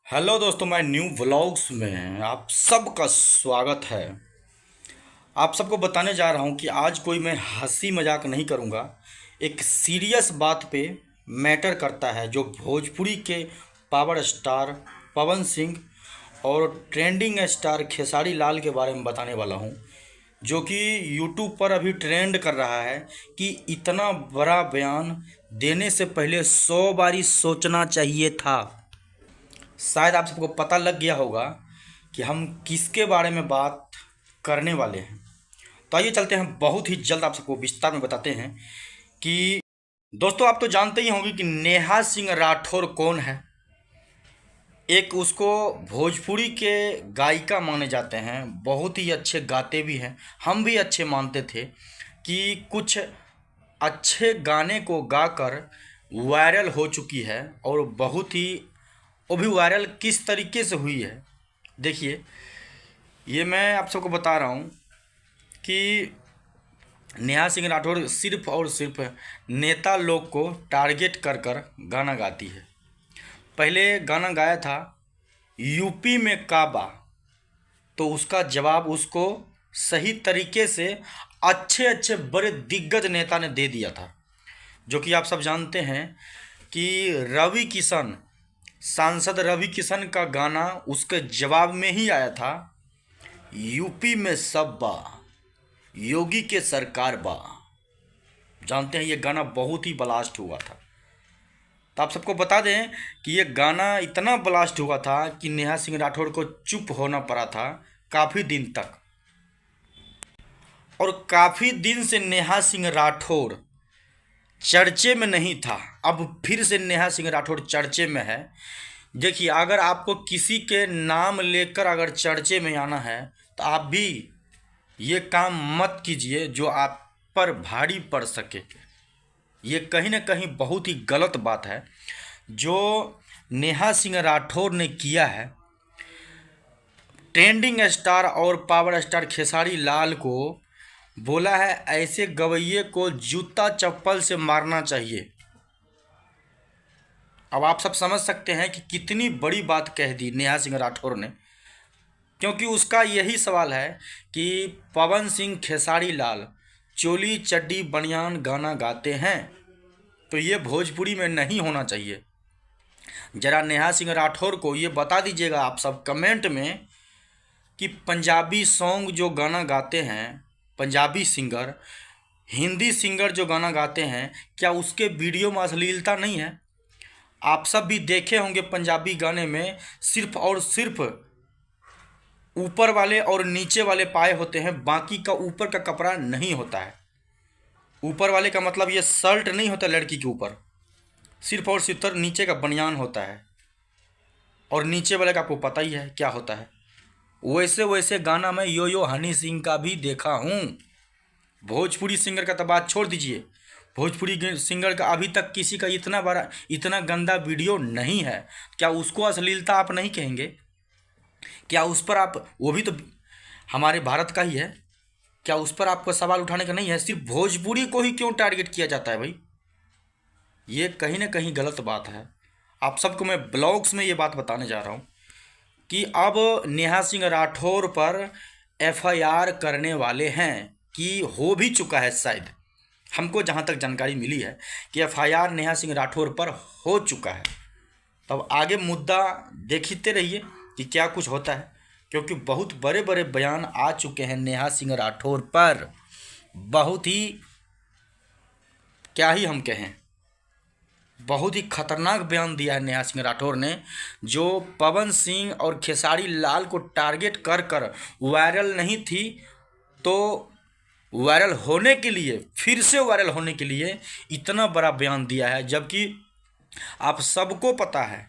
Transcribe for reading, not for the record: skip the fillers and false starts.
Hello दोस्तों, मैं new vlogs में आप सबका स्वागत है। आप सबको बताने जा रहा हूं कि आज कोई मैं हंसी मजाक नहीं करूंगा। एक सीरियस बात पे मैटर करता है जो भोजपुरी के पावर स्टार पवन सिंह और ट्रेंडिंग स्टार खेसारी लाल के बारे में बताने वाला हूं, जो कि यूट्यूब पर अभी ट्रेंड कर रहा है कि इतना बड़ा बयान देने से पहले 100 बारी सोचना चाहिए था। शायद आप सबको पता लग गया होगा कि हम किसके बारे में बात करने वाले हैं। तो आइए चलते हैं, बहुत ही जल्द आप सबको विस्तार में बताते हैं कि दोस्तों, आप तो जानते ही होंगे कि नेहा सिंह राठौर कौन है। एक उसको भोजपुरी के गायिका माने जाते हैं, बहुत ही अच्छे गाते भी हैं। हम भी अच्छे मानते थे कि कुछ अच्छे गाने को गाकर वायरल हो चुकी है, और बहुत ही वो भी वायरल किस तरीके से हुई है। देखिए, ये मैं आप सबको बता रहा हूँ कि नेहा सिंह राठौर सिर्फ और सिर्फ नेता लोग को टारगेट कर कर गाना गाती है। पहले गाना गाया था यूपी में काबा, तो उसका जवाब उसको सही तरीके से अच्छे अच्छे बड़े दिग्गज नेता ने दे दिया था। जो कि आप सब जानते हैं कि रवि किशन, सांसद रवि किशन का गाना उसके जवाब में ही आया था, यूपी में सब बा, योगी के सरकार बा। जानते हैं ये गाना बहुत ही ब्लास्ट हुआ था। तो आप सबको बता दें कि ये गाना इतना ब्लास्ट हुआ था कि नेहा सिंह राठौर को चुप होना पड़ा था काफ़ी दिन तक। और काफ़ी दिन से नेहा सिंह राठौर चर्चे में नहीं था, अब फिर से नेहा सिंह राठौर चर्चे में है। देखिए, अगर आपको किसी के नाम लेकर अगर चर्चे में आना है तो आप भी ये काम मत कीजिए जो आप पर भारी पड़ सके। ये कहीं ना कहीं बहुत ही गलत बात है जो नेहा सिंह राठौर ने किया है। ट्रेंडिंग स्टार और पावर स्टार खेसारी लाल को बोला है ऐसे गवैये को जूता चप्पल से मारना चाहिए। अब आप सब समझ सकते हैं कि कितनी बड़ी बात कह दी नेहा सिंह राठौर ने, क्योंकि उसका यही सवाल है कि पवन सिंह खेसारी लाल चोली चड्डी बनियान गाना गाते हैं, तो ये भोजपुरी में नहीं होना चाहिए। ज़रा नेहा सिंह राठौर को ये बता दीजिएगा आप सब कमेंट में कि पंजाबी सॉन्ग जो गाना गाते हैं, पंजाबी सिंगर, हिंदी सिंगर जो गाना गाते हैं, क्या उसके वीडियो में अश्लीलता नहीं है? आप सब भी देखे होंगे पंजाबी गाने में सिर्फ और सिर्फ ऊपर वाले और नीचे वाले पाए होते हैं, बाकी का ऊपर का कपड़ा नहीं होता है। ऊपर वाले का मतलब ये शर्ट नहीं होता लड़की के ऊपर, सिर्फ और सिर्फ नीचे का बनियान होता है, और नीचे वाले का आपको पता ही है क्या होता है। वैसे वैसे गाना मैं यो यो हनी सिंह का भी देखा हूँ। भोजपुरी सिंगर का तो बात छोड़ दीजिए, भोजपुरी सिंगर का अभी तक किसी का इतना बड़ा इतना गंदा वीडियो नहीं है। क्या उसको अश्लीलता आप नहीं कहेंगे? क्या उस पर आप, वो भी तो हमारे भारत का ही है, क्या उस पर आपको सवाल उठाने का नहीं है? सिर्फ भोजपुरी को ही क्यों टारगेट किया जाता है भाई? ये कहीं ना कहीं गलत बात है। आप सबको मैं ब्लॉग्स में ये बात बताने जा रहा हूँ कि अब नेहा सिंह राठौर पर एफआईआर करने वाले हैं, कि हो भी चुका है शायद। हमको जहाँ तक जानकारी मिली है कि एफआईआर नेहा सिंह राठौर पर हो चुका है। तब आगे मुद्दा देखते रहिए कि क्या कुछ होता है, क्योंकि बहुत बड़े बड़े बयान आ चुके हैं नेहा सिंह राठौर पर। बहुत ही, क्या ही हम कहें, बहुत ही खतरनाक बयान दिया है नेहा सिंह राठौर ने, जो पवन सिंह और खेसारी लाल को टारगेट कर कर वायरल नहीं थी, तो वायरल होने के लिए, फिर से वायरल होने के लिए इतना बड़ा बयान दिया है। जबकि आप सबको पता है